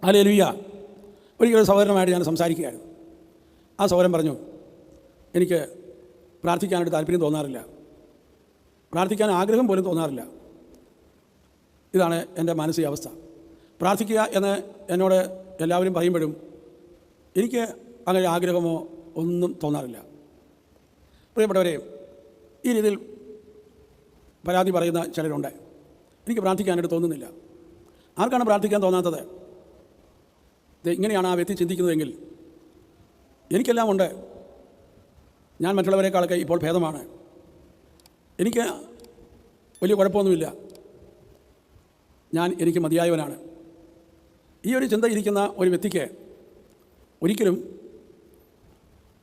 Hallelujah. ഒരിക്കലും സഹോദരനുമായിട്ട് ഞാൻ സംസാരിക്കുകയായിരുന്നു. ആ സഹോദരൻ പറഞ്ഞു, എനിക്ക് പ്രാർത്ഥിക്കാനായിട്ട് താല്പര്യം തോന്നാറില്ല, പ്രാർത്ഥിക്കാൻ ആഗ്രഹം പോലും തോന്നാറില്ല. ഇതാണ് എൻ്റെ മാനസികാവസ്ഥ. പ്രാർത്ഥിക്കുക എന്ന് എന്നോട് എല്ലാവരും പറയുമ്പോഴും എനിക്ക് അങ്ങനെ ആഗ്രഹമോ ഒന്നും തോന്നാറില്ല. പ്രിയപ്പെട്ടവരെ, ഈ രീതിയിൽ പരാതി പറയുന്ന ചിലരുണ്ട്. എനിക്ക് പ്രാർത്ഥിക്കാനായിട്ട് തോന്നുന്നില്ല. ആർക്കാണ് പ്രാർത്ഥിക്കാൻ തോന്നാത്തത്? ഇങ്ങനെയാണ് ആ വ്യക്തി ചിന്തിക്കുന്നതെങ്കിൽ എനിക്കെല്ലാം ഉണ്ട്, ഞാൻ മറ്റുള്ളവരെക്കാളൊക്കെ ഇപ്പോൾ ഭേദമാണ്, എനിക്ക് വലിയ കുഴപ്പമൊന്നുമില്ല, എനിക്ക് മതിയായവനാണ്. ഈ ഒരു ചിന്ത ഇരിക്കുന്ന ഒരു വ്യക്തിക്ക് ഒരിക്കലും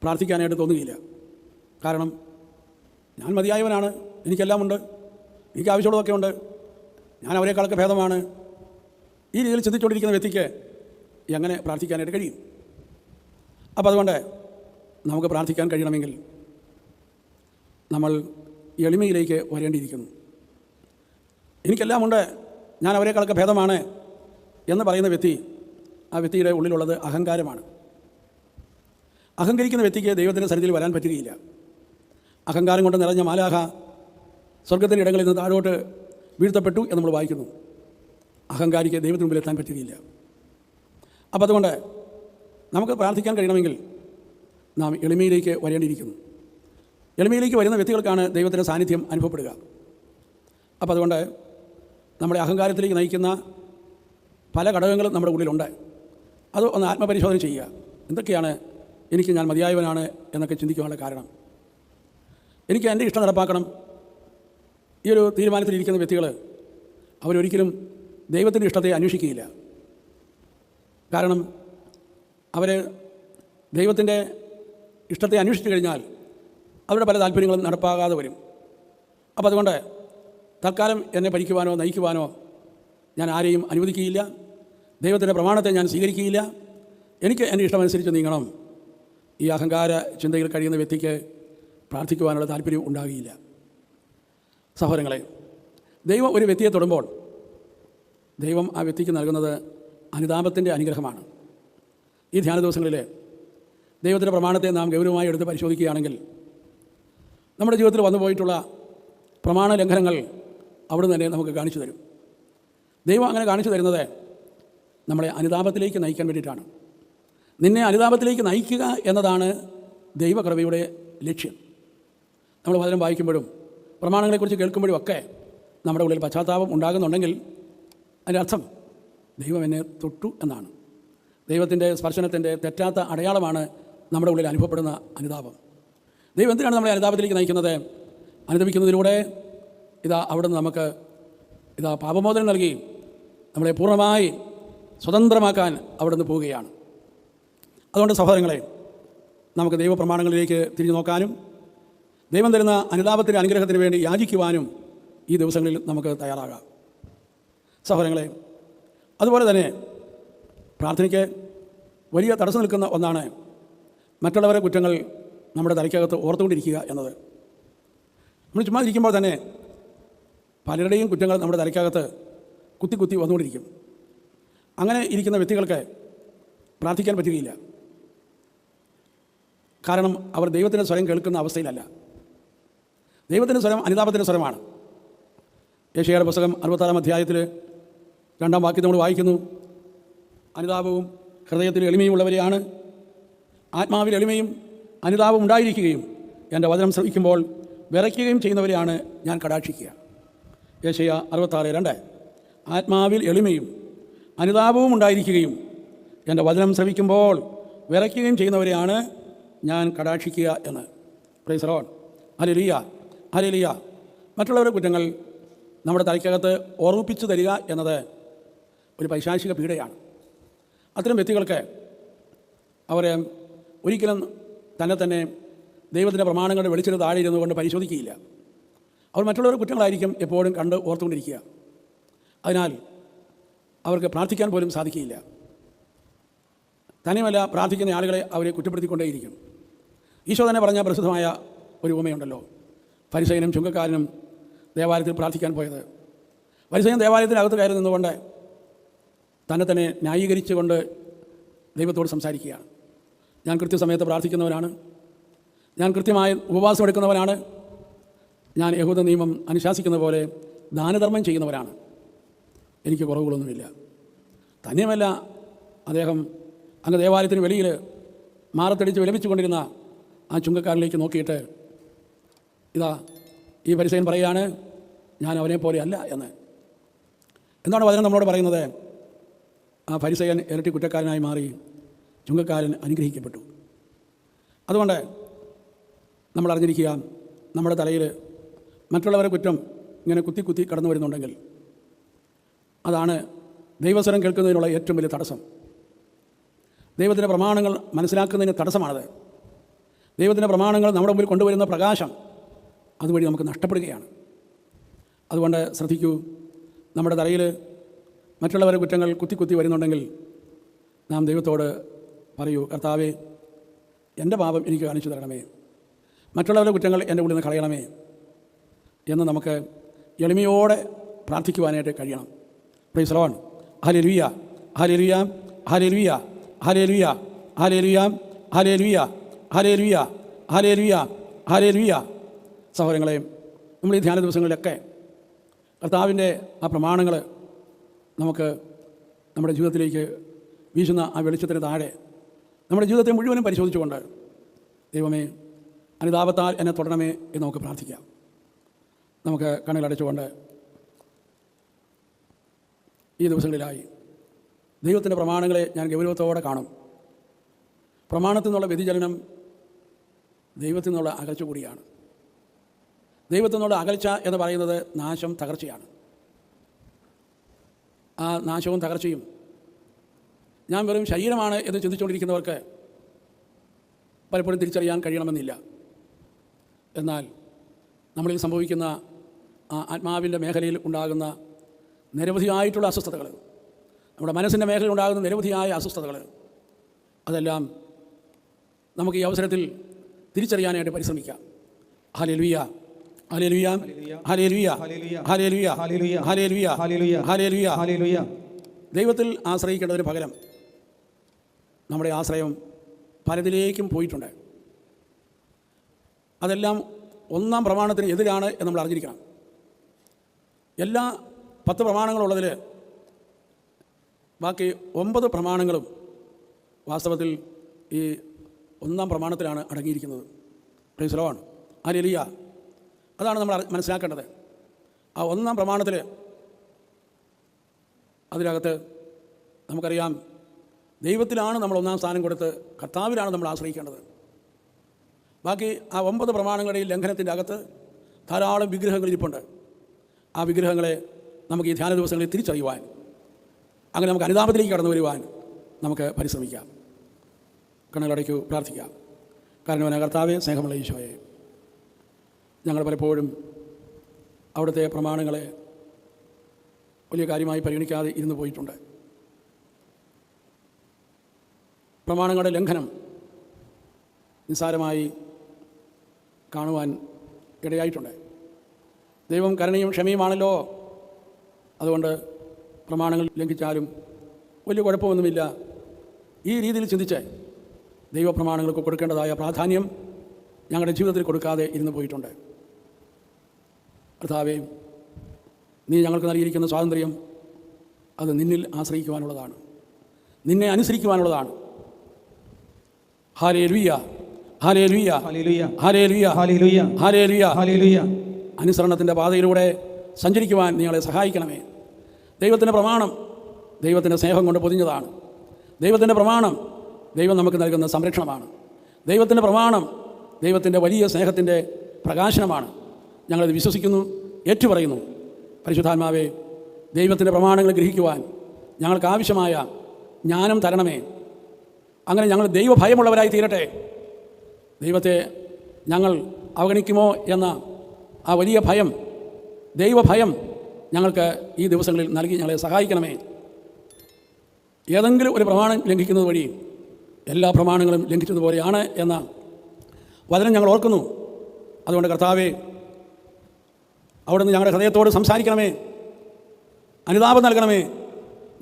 പ്രാർത്ഥിക്കാനായിട്ട് തോന്നുകയില്ല. കാരണം ഞാൻ മതിയായവനാണ്, എനിക്കെല്ലാം ഉണ്ട്, എനിക്ക് ആവശ്യമുള്ളതൊക്കെ ഉണ്ട്, ഞാൻ അവരെക്കാളൊക്കെ ഭേദമാണ്. ഈ രീതിയിൽ ചിന്തിച്ചുകൊണ്ടിരിക്കുന്ന വ്യക്തിക്ക് എങ്ങനെ പ്രാർത്ഥിക്കാനായിട്ട് കഴിയും? അപ്പോൾ അതുകൊണ്ട് നമുക്ക് പ്രാർത്ഥിക്കാൻ കഴിയണമെങ്കിൽ നമ്മൾ എളിമയിലേക്ക് വരേണ്ടിയിരിക്കുന്നു. എനിക്കെല്ലാം ഉണ്ട്, ഞാൻ അവരെക്കാളൊക്കെ ഭേദമാണ് എന്ന് പറയുന്ന വ്യക്തി, ആ വ്യക്തിയുടെ ഉള്ളിലുള്ളത് അഹങ്കാരമാണ്. അഹങ്കരിക്കുന്ന വ്യക്തിക്ക് ദൈവത്തിൻ്റെ സന്നിധിയിൽ വരാൻ പറ്റുകയില്ല. അഹങ്കാരം കൊണ്ട് നിറഞ്ഞ മാലാഖ സ്വർഗത്തിൻ്റെ ഇടങ്ങളിൽ നിന്ന് താഴോട്ട് വീഴ്ത്തപ്പെട്ടു എന്ന് നമ്മൾ വായിക്കുന്നു. അഹങ്കാരിക്ക് ദൈവത്തിന് മുമ്പിൽ എത്താൻ പറ്റുകയില്ല. അപ്പോൾ അതുകൊണ്ട് നമുക്ക് പ്രാർത്ഥിക്കാൻ കഴിയണമെങ്കിൽ നാം എളിമയിലേക്ക് വരേണ്ടിയിരിക്കുന്നു. എളിമയിലേക്ക് വരുന്ന വ്യക്തികൾക്കാണ് ദൈവത്തിൻ്റെ സാന്നിധ്യം അനുഭവപ്പെടുക. അപ്പോൾ അതുകൊണ്ട് നമ്മുടെ അഹങ്കാരത്തിലേക്ക് നയിക്കുന്ന പല ഘടകങ്ങളും നമ്മുടെ ഉള്ളിലുണ്ട്. അത് ഒന്ന് ആത്മപരിശോധന ചെയ്യുക. എന്തൊക്കെയാണ് ഞാൻ മതിയായവനാണ് എന്നൊക്കെ ചിന്തിക്കാനുള്ള കാരണം? എനിക്ക് എൻ്റെ ഇഷ്ടം നടപ്പാക്കണം. ഈ ഒരു തീരുമാനത്തിലിരിക്കുന്ന വ്യക്തികൾ അവരൊരിക്കലും ദൈവത്തിൻ്റെ ഇഷ്ടത്തെ അന്വേഷിക്കുകയില്ല. കാരണം അവർ ദൈവത്തിൻ്റെ ഇഷ്ടത്തെ അന്വേഷിച്ചു കഴിഞ്ഞാൽ അവരുടെ പല താല്പര്യങ്ങളും നടപ്പാകാതെ വരും. അപ്പോൾ അതുകൊണ്ട് തൽക്കാലം എന്നെ ഭരിക്കുവാനോ നയിക്കുവാനോ ഞാൻ ആരെയും അനുവദിക്കുകയില്ല. ദൈവത്തിൻ്റെ പ്രമാണത്തെ ഞാൻ സ്വീകരിക്കുകയില്ല. എനിക്ക് എൻ്റെ ഇഷ്ടമനുസരിച്ച് നീങ്ങണം. ഈ അഹങ്കാര ചിന്തയിൽ കഴിയുന്ന വ്യക്തിക്ക് പ്രാർത്ഥിക്കുവാനുള്ള താല്പര്യം ഉണ്ടാകുകയില്ല. സഹോദരങ്ങളെ, ദൈവം ഒരു വ്യക്തിയെ തൊടുമ്പോൾ ദൈവം ആ വ്യക്തിക്ക് നൽകുന്നത് അനുതാപത്തിൻ്റെ അനുഗ്രഹമാണ്. ഈ ധ്യാന ദിവസങ്ങളിൽ ദൈവത്തിൻ്റെ പ്രമാണത്തെ നാം ഗൗരവമായി എടുത്ത് പരിശോധിക്കുകയാണെങ്കിൽ നമ്മുടെ ജീവിതത്തിൽ വന്നുപോയിട്ടുള്ള പ്രമാണ ലംഘനങ്ങൾ അവിടുന്ന് തന്നെ നമുക്ക് കാണിച്ചു തരും. ദൈവം അങ്ങനെ കാണിച്ചു തരുന്നത് നമ്മളെ അനുതാപത്തിലേക്ക് നയിക്കാൻ വേണ്ടിയിട്ടാണ്. നിന്നെ അനുതാപത്തിലേക്ക് നയിക്കുക എന്നതാണ് ദൈവകൃപയുടെ ലക്ഷ്യം. നമ്മൾ വചനം വായിക്കുമ്പോഴും പ്രമാണങ്ങളെക്കുറിച്ച് കേൾക്കുമ്പോഴും ഒക്കെ നമ്മുടെ ഉള്ളിൽ പശ്ചാത്താപം ഉണ്ടാകുന്നുണ്ടെങ്കിൽ അതിൻ്റെ അർത്ഥം ദൈവം എന്നെ തൊട്ടു എന്നാണ്. ദൈവത്തിൻ്റെ സ്പർശനത്തിൻ്റെ തെറ്റാത്ത അടയാളമാണ് നമ്മുടെ ഉള്ളിൽ അനുഭവപ്പെടുന്ന അനുതാപം. ദൈവം എന്തിനാണ് നമ്മളെ അനുതാപത്തിലേക്ക് നയിക്കുന്നത്? അനുദപിക്കുന്നതിലൂടെ അവിടുന്ന് നമുക്ക് പാപമോചനം നൽകി നമ്മളെ പൂർണ്ണമായി സ്വതന്ത്രമാക്കാൻ അവിടുന്ന് പോവുകയാണ്. അതുകൊണ്ട് സഹോദരങ്ങളെ, നമുക്ക് ദൈവപ്രമാണങ്ങളിലേക്ക് തിരിഞ്ഞു നോക്കാനും ദൈവം തരുന്ന അനുതാപത്തിൻ്റെ അനുഗ്രഹത്തിന് വേണ്ടി യാചിക്കുവാനും ഈ ദിവസങ്ങളിൽ നമുക്ക് തയ്യാറാകാം. സഹോദരങ്ങളെ, അതുപോലെ തന്നെ പ്രാർത്ഥനയ്ക്ക് വലിയ തടസ്സം നിൽക്കുന്ന ഒന്നാണ് മറ്റുള്ളവരുടെ കുറ്റങ്ങൾ നമ്മുടെ തലയ്ക്കകത്ത് ഓർത്തുകൊണ്ടിരിക്കുക എന്നത്. നമ്മൾ ചുമ്മാ ഇരിക്കുമ്പോൾ തന്നെ പലരുടെയും കുറ്റങ്ങൾ നമ്മുടെ തലയ്ക്കകത്ത് കുത്തി കുത്തി വന്നുകൊണ്ടിരിക്കും. അങ്ങനെ ഇരിക്കുന്ന വ്യക്തികൾക്ക് പ്രാർത്ഥിക്കാൻ പറ്റുകയില്ല. കാരണം അവർ ദൈവത്തിൻ്റെ സ്വരം കേൾക്കുന്ന അവസ്ഥയിലല്ല. ദൈവത്തിൻ്റെ സ്വരം അനുതാപത്തിൻ്റെ സ്വരമാണ്. യെശയ്യായുടെ പുസ്തകം 66-ാം അധ്യായത്തിൽ 2-ാം വാക്യം നമ്മൾ വായിക്കുന്നു, അനുതാപവും ഹൃദയത്തിൽ എളിമയുമുള്ളവരെയാണ്, ആത്മാവിൽ എളിമയും അനുതാപം ഉണ്ടായിരിക്കുകയും എൻ്റെ വചനം ശ്രവിക്കുമ്പോൾ വിറയ്ക്കുകയും ചെയ്യുന്നവരെയാണ് ഞാൻ കടാക്ഷിക്കുക. യെശയ്യാ 66:2. ആത്മാവിൽ എളിമയും അനുതാപവും ഉണ്ടായിരിക്കുകയും എൻ്റെ വചനം ശ്രവിക്കുമ്പോൾ വിറയ്ക്കുകയും ചെയ്യുന്നവരെയാണ് ഞാൻ കടാക്ഷിക്കുക എന്ന്. Praise the Lord. Hallelujah, hallelujah. മറ്റുള്ളവരുടെ കുറ്റങ്ങൾ നമ്മുടെ തലയ്ക്കകത്ത് ഓർമ്മിപ്പിച്ചു തരിക എന്നത് ഒരു പൈശാചിക പീഡയാണ്. അത്തരം വ്യക്തികൾക്ക് അവർ ഒരിക്കലും തന്നെ ദൈവത്തിൻ്റെ പ്രമാണങ്ങളുടെ വെളിച്ചെടുത്ത് താഴെ ഇരുന്നു കൊണ്ട് പരിശോധിക്കുകയില്ല. അവർ മറ്റുള്ളവരുടെ കുറ്റങ്ങളായിരിക്കും എപ്പോഴും കണ്ട് ഓർത്തുകൊണ്ടിരിക്കുക. അതിനാൽ അവർക്ക് പ്രാർത്ഥിക്കാൻ പോലും സാധിക്കുകയില്ല. തന്നെയുമല്ല, പ്രാർത്ഥിക്കുന്ന ആളുകളെ അവരെ കുറ്റപ്പെടുത്തിക്കൊണ്ടേയിരിക്കും. ഈശോ തന്നെ പറഞ്ഞ പ്രസിദ്ധമായ ഒരു ഉപമയുണ്ടല്ലോ, ഫരിസയനും ചുങ്കക്കാരനും ദേവാലയത്തിൽ പ്രാർത്ഥിക്കാൻ പോയത്. ഫരിസയൻ ദേവാലയത്തിനകത്ത് കയറി നിന്നുകൊണ്ട് തന്നെ ന്യായീകരിച്ചുകൊണ്ട് ദൈവത്തോട് സംസാരിക്കുകയാണ്. ഞാൻ കൃത്യസമയത്ത് പ്രാർത്ഥിക്കുന്നവനാണ്, ഞാൻ കൃത്യമായ ഉപവാസം എടുക്കുന്നവനാണ്, ഞാൻ യഹൂദ നിയമം അനുശാസിക്കുന്ന പോലെ ദാനധർമ്മം ചെയ്യുന്നവരാണ്, എനിക്ക് കുറവുകളൊന്നുമില്ല. തന്നെയുമല്ല, അദ്ദേഹം അങ്ങ് ദേവാലയത്തിന് വെളിയിൽ മാറത്തടിച്ച് വിലപിച്ചുകൊണ്ടിരുന്ന ആ ചുങ്കക്കാരനിലേക്ക് നോക്കിയിട്ട്, ഇതാ ഈ ഫരിസേയൻ പറയുകയാണ്, ഞാൻ അവനെ പോലെ അല്ല എന്ന്. എന്താണ് വചനം നമ്മളോട് പറയുന്നത്? ആ ഫരിസേയൻ ഇരട്ടി കുറ്റക്കാരനായി മാറി, ചുങ്കക്കാരൻ അനുഗ്രഹിക്കപ്പെട്ടു. അതുകൊണ്ട് നമ്മൾ അറിഞ്ഞിരിക്കുക, നമ്മുടെ തലയിൽ മറ്റുള്ളവരെ കുറ്റം ഇങ്ങനെ കുത്തി കുത്തി കടന്നു വരുന്നുണ്ടെങ്കിൽ അതാണ് ദൈവസ്വരം കേൾക്കുന്നതിനുള്ള ഏറ്റവും വലിയ തടസ്സം. ദൈവത്തിൻ്റെ പ്രമാണങ്ങൾ മനസ്സിലാക്കുന്നതിന് തടസ്സമാണത്. ദൈവത്തിൻ്റെ പ്രമാണങ്ങൾ നമ്മുടെ മുമ്പിൽ കൊണ്ടുവരുന്ന പ്രകാശം അതുവഴി നമുക്ക് നഷ്ടപ്പെടുകയാണ്. അതുകൊണ്ട് ശ്രദ്ധിക്കൂ, നമ്മുടെ തലയിൽ മറ്റുള്ളവരുടെ കുറ്റങ്ങൾ കുത്തി കുത്തി വരുന്നുണ്ടെങ്കിൽ നാം ദൈവത്തോട് പറയൂ, കർത്താവേ, എൻ്റെ പാപം എനിക്ക് കാണിച്ചു തരണമേ, മറ്റുള്ളവരുടെ കുറ്റങ്ങൾ എൻ്റെ ഉള്ളിൽ നിന്ന് കളയണമേ എന്ന് നമുക്ക് എളിമയോടെ പ്രാർത്ഥിക്കുവാനായിട്ട് കഴിയണം. Praise the Lord. Hallelujah, hallelujah, hallelujah, hallelujah, hallelujah, hallelujah, hallelujah, hallelujah, hallelujah. സഹോദരങ്ങളെ, നമ്മൾ ഈ ധ്യാന ദിവസങ്ങളിലൊക്കെ കർത്താവിൻ്റെ ആ പ്രമാണങ്ങൾ നമുക്ക് നമ്മുടെ ജീവിതത്തിലേക്ക് വീശുന്ന ആ വെളിച്ചത്തിന് താഴെ നമ്മുടെ ജീവിതത്തെ മുഴുവനും പരിശോധിച്ചുകൊണ്ട്, ദൈവമേ, അനുതാപത്താൽ എന്നെ തൊടണമേ എന്ന് നമുക്ക് പ്രാർത്ഥിക്കാം. നമുക്ക് കണ്ണുകളടച്ചുകൊണ്ട് ഈ ദിവസങ്ങളിലായി ദൈവത്തിൻ്റെ പ്രമാണങ്ങളെ ഞാൻ ഗൗരവത്തോടെ കാണും. പ്രമാണത്തിൽ നിന്നുള്ള വ്യതിചലനം ദൈവത്തിൽ നിന്നുള്ള അകൽച്ച കൂടിയാണ്. ദൈവത്തിൽ നിന്നുള്ള അകൽച്ച എന്ന് പറയുന്നത് നാശം, തകർച്ചയാണ്. ആ നാശവും തകർച്ചയും ഞാൻ വെറും ശരീരമാണ് എന്ന് ചിന്തിച്ചുകൊണ്ടിരിക്കുന്നവർക്ക് പലപ്പോഴും തിരിച്ചറിയാൻ കഴിയണമെന്നില്ല. എന്നാൽ നമ്മളിൽ സംഭവിക്കുന്ന ആ ആത്മാവിൻ്റെ മേഖലയിൽ ഉണ്ടാകുന്ന നിരവധിയായിട്ടുള്ള അസ്വസ്ഥതകൾ, നമ്മുടെ മനസ്സിൻ്റെ മേഖലയിൽ ഉണ്ടാകുന്ന നിരവധിയായ അസ്വസ്ഥതകൾ, അതെല്ലാം നമുക്ക് ഈ അവസരത്തിൽ തിരിച്ചറിയാനായിട്ട് പരിശ്രമിക്കാം. Hallelujah, hallelujah, hallelujah, hallelujah, hallelujah, hallelujah, hallelujah. ദൈവത്തിൽ ആശ്രയിക്കേണ്ടതിന് പകരം നമ്മുടെ ആശ്രയം പലതിലേക്കും പോയിട്ടുണ്ട്. അതെല്ലാം ഒന്നാം പ്രമാണത്തിന് എതിരാണ് എന്ന് നമ്മൾ അറിഞ്ഞിരിക്കണം. എല്ലാ 10 പ്രമാണങ്ങളുള്ളതിൽ ബാക്കി 9 പ്രമാണങ്ങളും വാസ്തവത്തിൽ ഈ ഒന്നാം പ്രമാണത്തിലാണ് അടങ്ങിയിരിക്കുന്നത്. Praise the Lord. ഹല്ലേലൂയ. അതാണ് നമ്മൾ മനസ്സിലാക്കേണ്ടത്. ആ ഒന്നാം പ്രമാണത്തിൽ അതിനകത്ത് നമുക്കറിയാം, ദൈവത്തിലാണ് നമ്മൾ ഒന്നാം സ്ഥാനം കൊടുത്ത് കർത്താവിലാണ് നമ്മൾ ആശ്രയിക്കേണ്ടത്. ബാക്കി ആ 9 പ്രമാണങ്ങളുടെ ലംഘനത്തിൻ്റെ അകത്ത് ധാരാളം വിഗ്രഹങ്ങൾ ഇരിപ്പുണ്ട്. ആ വിഗ്രഹങ്ങളെ നമുക്ക് ഈ ധ്യാന ദിവസങ്ങളിൽ തിരിച്ചറിയുവാൻ, അങ്ങനെ നമുക്ക് അനുതാപത്തിലേക്ക് കടന്നു വരുവാൻ നമുക്ക് പരിശ്രമിക്കാം. കണ്ണുകളടയ്ക്കൂ, പ്രാർത്ഥിക്കാം. കാരണവനായ കർത്താവേ, സ്നേഹമുള്ള ഈശോയെ, ഞങ്ങൾ പലപ്പോഴും അവിടുത്തെ പ്രമാണങ്ങളെ വലിയ കാര്യമായി പരിഗണിക്കാതെ ഇരുന്നു പോയിട്ടുണ്ട്. പ്രമാണങ്ങളുടെ ലംഘനം നിസ്സാരമായി കാണുവാൻ ഇടയായിട്ടുണ്ട്. ദൈവം കരുണയും ക്ഷമയുമാണല്ലോ, അതുകൊണ്ട് പ്രമാണങ്ങൾ ലംഘിച്ചാലും വലിയ കുഴപ്പമൊന്നുമില്ല. ഈ രീതിയിൽ ചിന്തിച്ച് ദൈവപ്രമാണങ്ങൾക്ക് കൊടുക്കേണ്ടതായ പ്രാധാന്യം ഞങ്ങളുടെ ജീവിതത്തിൽ കൊടുക്കാതെ ഇരുന്നു പോയിട്ടുണ്ട്. കർത്താവേ, നീ ഞങ്ങൾക്ക് നൽകിയിരിക്കുന്ന സ്വാതന്ത്ര്യം അത് നിന്നിൽ ആശ്രയിക്കുവാനുള്ളതാണ്, നിന്നെ അനുസരിക്കുവാനുള്ളതാണ്. Hallelujah, hallelujah, hallelujah, hallelujah, hallelujah, hallelujah. അനുസരണത്തിൻ്റെ പാതയിലൂടെ സഞ്ചരിക്കുവാൻ നിങ്ങളെ സഹായിക്കണമേ. ദൈവത്തിൻ്റെ പ്രമാണം ദൈവത്തിൻ്റെ സ്നേഹം കൊണ്ട് പൊതിഞ്ഞതാണ്. ദൈവത്തിൻ്റെ പ്രമാണം ദൈവം നമുക്ക് നൽകുന്ന സംരക്ഷണമാണ്. ദൈവത്തിൻ്റെ പ്രമാണം ദൈവത്തിൻ്റെ വലിയ സ്നേഹത്തിൻ്റെ പ്രകാശനമാണ്. ഞങ്ങളത് വിശ്വസിക്കുന്നു, ഏറ്റുപറയുന്നു. പരിശുദ്ധാത്മാവേ, ദൈവത്തിൻ്റെ പ്രമാണങ്ങൾ ഗ്രഹിക്കുവാൻ ഞങ്ങൾക്ക് ആവശ്യമായ ജ്ഞാനം തരണമേ. അങ്ങനെ ഞങ്ങൾ ദൈവഭയമുള്ളവരായി തീരട്ടെ. ദൈവത്തെ ഞങ്ങൾ അവഗണിക്കുമോ എന്ന ആ വലിയ ഭയം, ദൈവഭയം ഞങ്ങൾക്ക് ഈ ദിവസങ്ങളിൽ നൽകി ഞങ്ങളെ സഹായിക്കണമേ. ഏതെങ്കിലും ഒരു പ്രമാണം ലംഘിക്കുന്നത് വഴി എല്ലാ പ്രമാണങ്ങളും ലംഘിച്ചതുപോലെയാണ് എന്ന വചനം ഞങ്ങൾ ഓർക്കുന്നു. അതുകൊണ്ട് കർത്താവേ, അവിടുന്ന് ഞങ്ങളുടെ ഹൃദയത്തോട് സംസാരിക്കണമേ, അനുതാപം നൽകണമേ.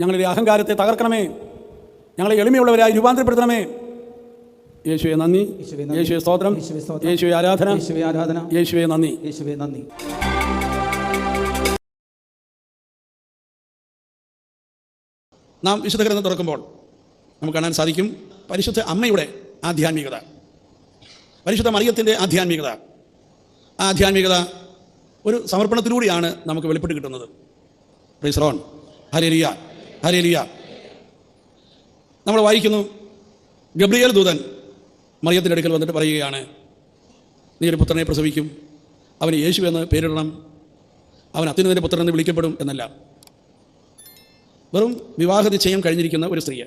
ഞങ്ങളുടെ അഹങ്കാരത്തെ തകർക്കണമേ. ഞങ്ങളെ എളിമയുള്ളവരായി രൂപാന്തരപ്പെടുത്തണമേ. യേശുവെ നന്ദി, യേശുവെ സ്തോത്രം, യേശുവെ ആരാധന, യേശുവെ നന്ദി. നാം വിശുദ്ധ ഗ്രന്ഥം തുറക്കുമ്പോൾ നമുക്ക് കാണാൻ സാധിക്കും പരിശുദ്ധ അമ്മയുടെ ആധ്യാത്മികത, പരിശുദ്ധ മറിയത്തിൻ്റെ ആധ്യാത്മികത. ആ ആധ്യാത്മികത ഒരു സമർപ്പണത്തിലൂടെയാണ് നമുക്ക് വെളിപ്പെട്ട് കിട്ടുന്നത്. Praise the Lord. Hallelujah, hallelujah. നമ്മൾ വായിക്കുന്നു, ഗബ്രിയേൽ ദൂതൻ മറിയത്തിൻ്റെ അടുക്കൽ വന്നിട്ട് പറയുകയാണ്, നീ ഒരു പുത്രനെ പ്രസവിക്കും, അവന് യേശു എന്ന് പേരിടണം, അവൻ അത്യുന്നതൻ്റെ പുത്രൻ എന്ന് വിളിക്കപ്പെടും എന്നല്ല. വെറും വിവാഹ നിശ്ചയം കഴിഞ്ഞിരിക്കുന്ന ഒരു സ്ത്രീയെ.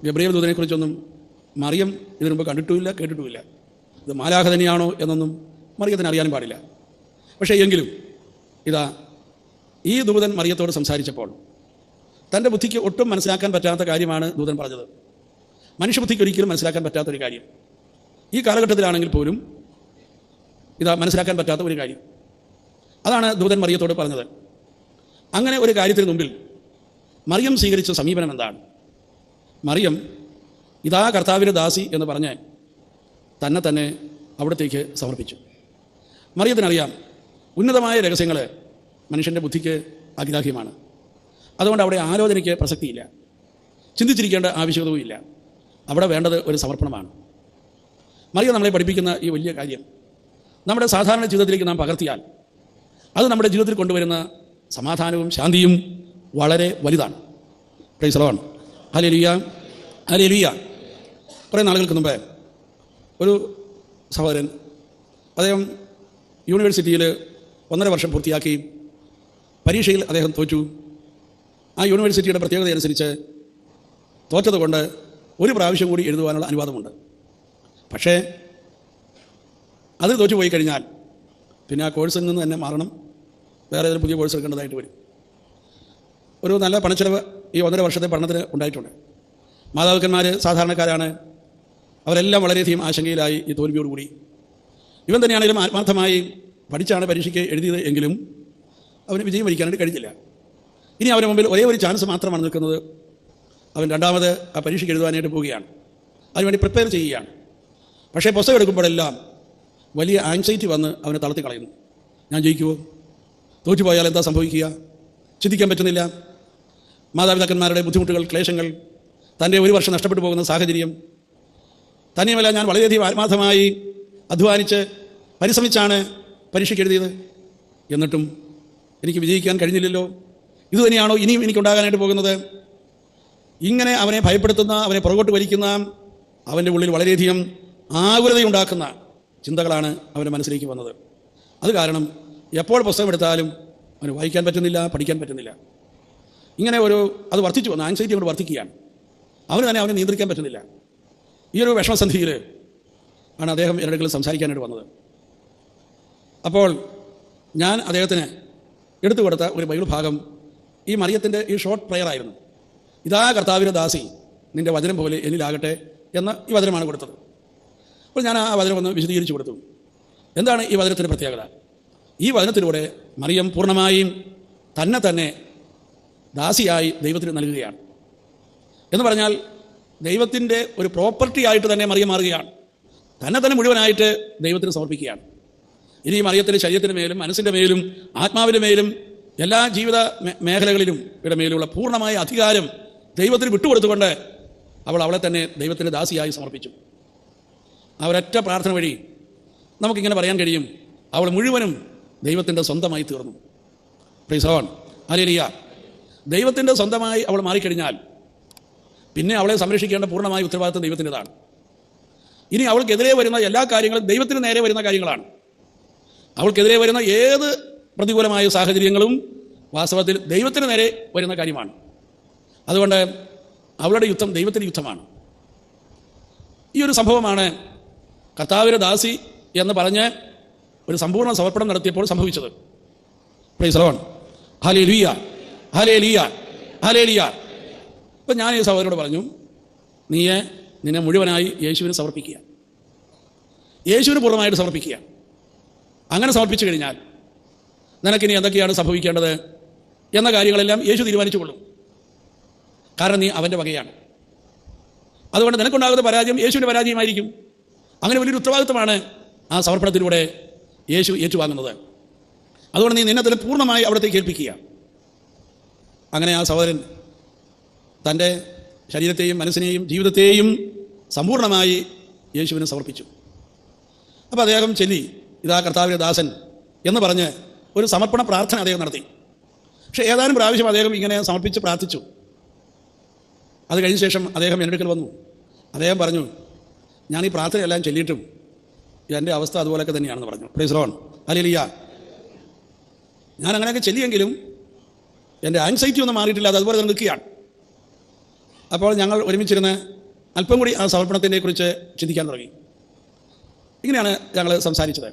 ഗബ്രിയേൽ ദൂതനെക്കുറിച്ചൊന്നും മറിയം ഇതിനു മുമ്പ് കണ്ടിട്ടുമില്ല, കേട്ടിട്ടുമില്ല. ഇത് മാലാഖ തന്നെയാണോ എന്നൊന്നും മറിയത്തിന് അറിയാനും പാടില്ല. പക്ഷേ എങ്കിലും ഇതാ ഈ ദൂതൻ മറിയത്തോട് സംസാരിച്ചപ്പോൾ തൻ്റെ ബുദ്ധിക്ക് ഒട്ടും മനസ്സിലാക്കാൻ പറ്റാത്ത കാര്യമാണ് ദൂതൻ പറഞ്ഞത്. മനുഷ്യബുദ്ധിക്ക് ഒരിക്കലും മനസ്സിലാക്കാൻ പറ്റാത്തൊരു കാര്യം. ഈ കാലഘട്ടത്തിലാണെങ്കിൽ പോലും ഇതാ മനസ്സിലാക്കാൻ പറ്റാത്ത ഒരു കാര്യം. അതാണ് ദൂതൻ മറിയത്തോട് പറഞ്ഞത്. അങ്ങനെ ഒരു കാര്യത്തിന് മുമ്പിൽ മറിയം സ്വീകരിച്ച സമീപനം എന്താണ്? മറിയം ഇതാ കർത്താവിൻ്റെ ദാസി എന്ന് പറഞ്ഞ് തന്നെ അവിടത്തേക്ക് സമർപ്പിച്ചു. മറിയത്തിനറിയാം ഉന്നതമായ രഹസ്യങ്ങൾ മനുഷ്യൻ്റെ ബുദ്ധിക്ക് അഗ്രാഹ്യമാണ്. അതുകൊണ്ട് അവിടെ ആലോചനയ്ക്ക് പ്രസക്തിയില്ല, ചിന്തിച്ചിരിക്കേണ്ട ആവശ്യകതയുമില്ല. അവിടെ വേണ്ടത് ഒരു സമർപ്പണമാണ്. മറിയം നമ്മളെ പഠിപ്പിക്കുന്ന ഈ വലിയ കാര്യം നമ്മുടെ സാധാരണ ജീവിതത്തിലേക്ക് നാം പകർത്തിയാൽ അത് നമ്മുടെ ജീവിതത്തിൽ കൊണ്ടുവരുന്ന സമാധാനവും ശാന്തിയും വളരെ വലുതാണ്. Praise the Lord. Hallelujah, hallelujah. കുറേ നാളുകൾക്ക് മുമ്പേ ഒരു സഹോദരൻ, അദ്ദേഹം യൂണിവേഴ്സിറ്റിയിൽ 1.5 വർഷം പൂർത്തിയാക്കി പരീക്ഷയിൽ അദ്ദേഹം തോറ്റു. ആ യൂണിവേഴ്സിറ്റിയുടെ പ്രത്യേകതയനുസരിച്ച് തോറ്റത് കൊണ്ട് ഒരു പ്രാവശ്യം കൂടി എഴുതുവാനുള്ള അനുവാദമുണ്ട്. പക്ഷേ അത് തോറ്റുപോയി കഴിഞ്ഞാൽ പിന്നെ ആ കോഴ്സിൽ നിന്ന് തന്നെ മാറണം, വേറെ ഏതൊരു പുതിയ കോഴ്സ് എടുക്കേണ്ടതായിട്ട് വരും. ഒരു നല്ല പണച്ചെലവ് ഈ 1.5 വർഷത്തെ പഠനത്തിന് ഉണ്ടായിട്ടുണ്ട്. മാതാപിതാക്കന്മാർ സാധാരണക്കാരാണ്. അവരെല്ലാം വളരെയധികം ആശങ്കയിലായി ഈ തോൽവിയോടുകൂടി. ഇവൻ തന്നെയാണെങ്കിലും ആത്മാർത്ഥമായി പഠിച്ചാണ് പരീക്ഷയ്ക്ക് എഴുതിയത് എങ്കിലും അവന് വിജയം വരിക്കാനായിട്ട് കഴിഞ്ഞില്ല. ഇനി അവന് മുമ്പിൽ ഒരേ ഒരു ചാൻസ് മാത്രമാണ് നിൽക്കുന്നത്. അവൻ രണ്ടാമത് ആ പരീക്ഷയ്ക്ക് എഴുതുവാനായിട്ട് പോവുകയാണ്, അതിനുവേണ്ടി പ്രിപ്പയർ ചെയ്യുകയാണ്. പക്ഷേ പുസ്തകം എടുക്കുമ്പോഴെല്ലാം വലിയ ആങ്സൈറ്റി വന്ന് അവനെ തളർത്തി കളയുന്നു. ഞാൻ ജയിക്കുമോ? തോറ്റുപോയാൽ എന്താ സംഭവിക്കുക? ചിന്തിക്കാൻ പറ്റുന്നില്ല. മാതാപിതാക്കന്മാരുടെ ബുദ്ധിമുട്ടുകൾ, ക്ലേശങ്ങൾ, തൻ്റെ 1 വർഷം നഷ്ടപ്പെട്ടു പോകുന്ന സാഹചര്യം. തന്നെയുമല്ല, ഞാൻ വളരെയധികം ആത്മാർത്ഥമായി അധ്വാനിച്ച് പരിശ്രമിച്ചാണ് പരീക്ഷയ്ക്ക് എഴുതിയത്, എന്നിട്ടും എനിക്ക് വിജയിക്കാൻ കഴിഞ്ഞില്ലല്ലോ. ഇതുതന്നെയാണോ ഇനിയും എനിക്കുണ്ടാകാനായിട്ട് പോകുന്നത്? ഇങ്ങനെ അവനെ ഭയപ്പെടുത്തുന്ന, അവനെ പുറകോട്ട് വലിക്കുന്ന, അവൻ്റെ ഉള്ളിൽ വളരെയധികം ആകുലതയുണ്ടാക്കുന്ന ചിന്തകളാണ് അവൻ്റെ മനസ്സിലേക്ക് വന്നത്. അത് കാരണം എപ്പോൾ പുസ്തകം എടുത്താലും അവന് വായിക്കാൻ പറ്റുന്നില്ല, പഠിക്കാൻ പറ്റുന്നില്ല. ഇങ്ങനെ അത് വർദ്ധിച്ചു വന്നു, ആൻസൈറ്റി കൊണ്ട് വർദ്ധിക്കുകയാണ്. അവനെ നിയന്ത്രിക്കാൻ പറ്റുന്നില്ല. ഈ ഒരു വിഷമസന്ധിയിൽ ആണ് അദ്ദേഹം എൻ്റെ അടുക്കൽ സംസാരിക്കാനായിട്ട് വന്നത്. അപ്പോൾ ഞാൻ അദ്ദേഹത്തിന് എടുത്തു കൊടുത്ത ഒരു ബൈബിൾ ഭാഗം ഈ മറിയത്തിൻ്റെ ഈ ഷോർട്ട് പ്രെയർ ആയിരുന്നു. ഇതാ കർത്താവിൻ്റെ ദാസി, നിൻ്റെ വചനം പോലെ എന്നിലാകട്ടെ എന്ന ഈ വചനമാണ് കൊടുത്തത്. അപ്പോൾ ഞാൻ ആ വചനം ഒന്ന് വിശദീകരിച്ചു കൊടുത്തു. എന്താണ് ഈ വചനത്തിൻ്റെ പ്രത്യേകത? ഈ വചനത്തിലൂടെ മറിയം പൂർണ്ണമായും തന്നെ ദാസിയായി ദൈവത്തിന് നൽകുകയാണ്. എന്ന് പറഞ്ഞാൽ ദൈവത്തിൻ്റെ ഒരു പ്രോപ്പർട്ടി ആയിട്ട് തന്നെ മറിയം മാറുകയാണ്. തന്നെ മുഴുവനായിട്ട് ദൈവത്തിന് സമർപ്പിക്കുകയാണ്. ഇനി മറിയത്തിൻ്റെ ശരീരത്തിന് മേലും മനസ്സിൻ്റെ മേലും ആത്മാവിൻ്റെ മേലും എല്ലാ ജീവിത മേഖലകളിലും മേലുള്ള പൂർണ്ണമായ അധികാരം ദൈവത്തിന് വിട്ടുകൊടുത്തുകൊണ്ട് അവളെ തന്നെ ദൈവത്തിൻ്റെ ദാസിയായി സമർപ്പിച്ചു. ആ ഒരൊറ്റ പ്രാർത്ഥന വഴി നമുക്കിങ്ങനെ പറയാൻ കഴിയും, അവൾ മുഴുവനും ദൈവത്തിൻ്റെ സ്വന്തമായി തീർന്നു. Praise the Lord. ഹല്ലേലൂയ. ദൈവത്തിൻ്റെ സ്വന്തമായി അവൾ മാറിക്കഴിഞ്ഞാൽ പിന്നെ അവളെ സംരക്ഷിക്കേണ്ട പൂർണ്ണമായ ഉത്തരവാദിത്വം ദൈവത്തിൻ്റെതാണ്. ഇനി അവൾക്കെതിരെ വരുന്ന എല്ലാ കാര്യങ്ങളും ദൈവത്തിന് നേരെ വരുന്ന കാര്യങ്ങളാണ്. അവൾക്കെതിരെ വരുന്ന ഏത് പ്രതികൂലമായ സാഹചര്യങ്ങളും വാസ്തവത്തിൽ ദൈവത്തിന് നേരെ വരുന്ന കാര്യമാണ്. അതുകൊണ്ട് അവളുടെ യുദ്ധം ദൈവത്തിൻ്റെ യുദ്ധമാണ്. ഈ ഒരു സംഭവമാണ് കർത്താവിൻ്റെ ദാസി എന്ന് പറഞ്ഞ് ഒരു സമ്പൂർണ്ണ സമർപ്പണം നടത്തിയപ്പോൾ സംഭവിച്ചത്. Praise the Lord. Hallelujah, hallelujah, hallelujah. ഇപ്പം ഞാൻ ഈ സഹോദരനോട് പറഞ്ഞു, നിന്നെ മുഴുവനായി യേശുവിന് സമർപ്പിക്കുക, യേശുവിന് പൂർണ്ണമായിട്ട് സമർപ്പിക്കുക. അങ്ങനെ സമർപ്പിച്ചു കഴിഞ്ഞാൽ നിനക്കിനി എന്തൊക്കെയാണ് സംഭവിക്കേണ്ടത്? എന്ന കാര്യങ്ങളെല്ലാം യേശു തീരുമാനിച്ചുകൊള്ളും. കാരണം നീ അവൻ്റെ വകയാണ്. അതുകൊണ്ട് നിനക്കുണ്ടാകുന്ന പരാജയം യേശുവിൻ്റെ പരാജയമായിരിക്കും. അങ്ങനെ വലിയൊരു ഉത്തരവാദിത്വമാണ് ആ സമർപ്പണത്തിലൂടെ യേശു ഏറ്റുവാങ്ങുന്നത്. അതുകൊണ്ട് നീ നിന്നെ തന്നെ പൂർണ്ണമായി അവിടത്തേക്ക് ഏൽപ്പിക്കുക. അങ്ങനെ ആ സഹോദരൻ തൻ്റെ ശരീരത്തെയും മനസ്സിനെയും ജീവിതത്തെയും സമ്പൂർണ്ണമായി യേശുവിന് സമർപ്പിച്ചു. അപ്പോൾ അദ്ദേഹം ചൊല്ലി, ഇതാ കർത്താവിൻ്റെ ദാസൻ എന്ന് പറഞ്ഞ് ഒരു സമർപ്പണ പ്രാർത്ഥന അദ്ദേഹം നടത്തി. പക്ഷേ ഏതാനും പ്രാവശ്യം അദ്ദേഹം ഇങ്ങനെ സമർപ്പിച്ച് പ്രാർത്ഥിച്ചു. അത് കഴിഞ്ഞ ശേഷം അദ്ദേഹം എൻ്റെ അടുക്കൽ വന്നു. അദ്ദേഹം പറഞ്ഞു, ഞാൻ ഈ പ്രാർത്ഥനയെല്ലാം ചൊല്ലിയിട്ടും എൻ്റെ അവസ്ഥ അതുപോലെയൊക്കെ തന്നെയാണെന്ന് പറഞ്ഞു. Praise Lord, hallelujah. ഞാൻ അങ്ങനെയൊക്കെ ചൊല്ലിയെങ്കിലും എൻ്റെ ആൻസൈറ്റി ഒന്നും മാറിയിട്ടില്ല, അത് അതുപോലെ തന്നെ നിൽക്കുകയാണ്. അപ്പോൾ ഞങ്ങൾ ഒരുമിച്ചിരുന്ന് അല്പം കൂടി ആ സമർപ്പണത്തിനെ കുറിച്ച് ചിന്തിക്കാൻ തുടങ്ങി. ഇങ്ങനെയാണ് ഞങ്ങൾ സംസാരിച്ചത്.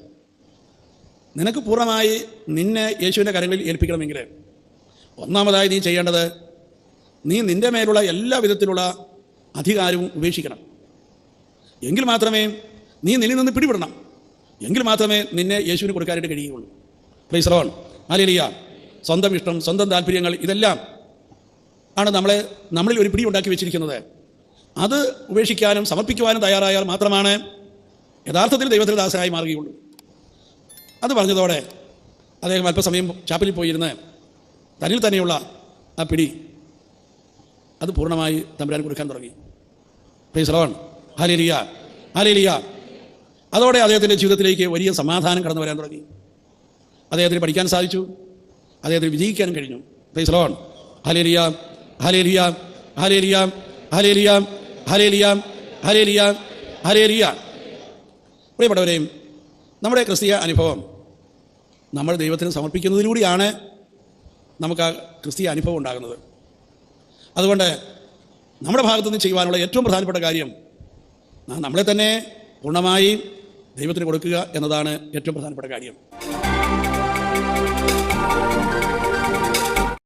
നിനക്ക് പൂർണ്ണമായി നിന്നെ യേശുവിൻ്റെ കരങ്ങളിൽ ഏൽപ്പിക്കണമെങ്കിൽ ഒന്നാമതായി നീ ചെയ്യേണ്ടത്, നീ നിൻ്റെ മേലുള്ള എല്ലാ വിധത്തിലുള്ള അധികാരവും ഉപേക്ഷിക്കണം. എങ്കിൽ മാത്രമേ നീ നിന്നിൽ നിന്ന് പിടിപെടണം. എങ്കിൽ മാത്രമേ നിന്നെ യേശുവിന് കൊടുക്കാനായിട്ട് കഴിയുകയുള്ളൂ. Praise Lord, hallelujah. സ്വന്തം ഇഷ്ടം, സ്വന്തം താല്പര്യങ്ങൾ, ഇതെല്ലാം ആണ് നമ്മളിൽ ഒരു പിടി ഉണ്ടാക്കി വെച്ചിരിക്കുന്നത്. അത് ഉപേക്ഷിക്കാനും സമർപ്പിക്കുവാനും തയ്യാറായാൽ മാത്രമാണ് യഥാർത്ഥത്തിൽ ദൈവത്തിൻ്റെ ദാസനായി മാറുകയുള്ളൂ. അത് പറഞ്ഞതോടെ അദ്ദേഹം അല്പസമയം ചാപ്പലിൽ പോയിരുന്ന് തന്നിൽ തന്നെയുള്ള ആ പിടി അത് പൂർണ്ണമായി തമ്പുരാൻ കൊടുക്കാൻ തുടങ്ങി. Praise Lord, hallelujah, hallelujah. അതോടെ അദ്ദേഹത്തിൻ്റെ ജീവിതത്തിലേക്ക് വലിയ സമാധാനം കടന്നു വരാൻ തുടങ്ങി. അദ്ദേഹത്തിന് പഠിക്കാൻ സാധിച്ചു, അദ്ദേഹത്തിന് വിജയിക്കാനും കഴിഞ്ഞു. Praise Lord, hallelujah, hallelujah, hallelujah, hallelujah, hallelujah, hallelujah, hallelujah. പ്രിയപ്പെട്ടവരെയും, നമ്മുടെ ക്രിസ്തീയ അനുഭവം നമ്മൾ ദൈവത്തിന് സമർപ്പിക്കുന്നതിലൂടെയാണ് നമുക്ക് ആ ക്രിസ്തീയ അനുഭവം ഉണ്ടാകുന്നത്. അതുകൊണ്ട് നമ്മുടെ ഭാഗത്തുനിന്ന് ചെയ്യുവാനുള്ള ഏറ്റവും പ്രധാനപ്പെട്ട കാര്യം നമ്മളെ തന്നെ പൂർണ്ണമായി ദൈവത്തിന് കൊടുക്കുക എന്നതാണ് ഏറ്റവും പ്രധാനപ്പെട്ട കാര്യം.